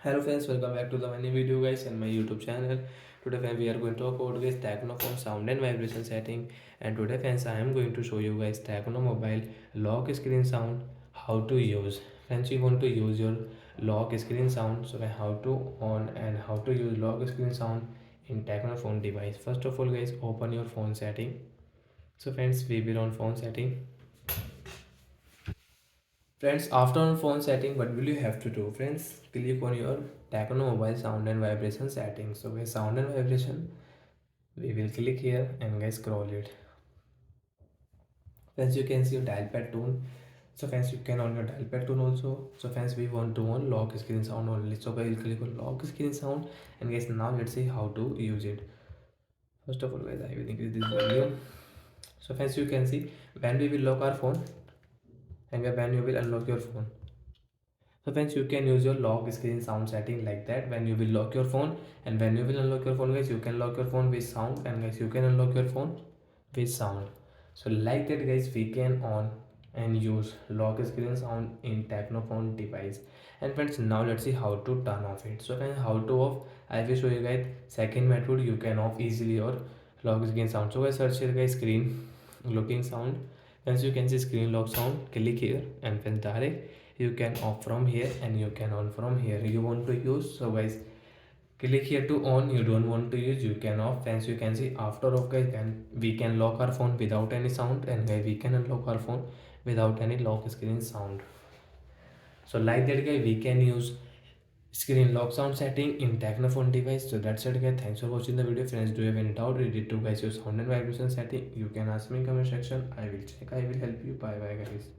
Hello friends, welcome back to the new video guys and my YouTube channel. Today friends, we are going to talk about guys Tecno phone sound and vibration setting, and today friends I am going to show you guys Tecno mobile lock screen sound, how to use. Friends, you want to use your lock screen sound, so how to on and how to use lock screen sound in Tecno phone device. First of all guys, open your phone setting. So friends, we will on phone setting. Friends, after on phone setting, what will you have to do? Friends, click on your Tecno mobile sound and vibration settings. So guys, sound and vibration, we will click here and guys scroll it. Friends, you can see your dial pad tone. So friends, you can on your dial pad tone also. So friends, we want to on lock screen sound only. So guys, click on lock screen sound, and guys, now let's see how to use it. First of all guys, I will increase this volume. So friends, you can see when we will lock our phone and when you will unlock your phone. So friends, you can use your lock screen sound setting like that. When you will lock your phone and when you will unlock your phone guys, you can lock your phone with sound, and guys, you can unlock your phone with sound. So like that guys, we can on and use lock screen sound in Tecno phone device. And friends, now let's see how to turn off it. So friends, how to off, I will show you guys second method. You can off easily your lock screen sound. So guys, search here guys screen locking sound. As you can see screen lock sound, click here, and when direct you can off from here and you can on from here. You want to use, so guys, click here to on. You don't want to use, you can off. As you can see after off guys, we can lock our phone without any sound, and guys, we can unlock our phone without any lock screen sound. So like that guys, we can use screen lock sound setting in Tecno phone device. So that's it guys, thanks for watching the video. Friends, do you have any doubt related to guys your sound and vibration setting, you can ask me in comment section. I will check, I will help you. Bye bye guys.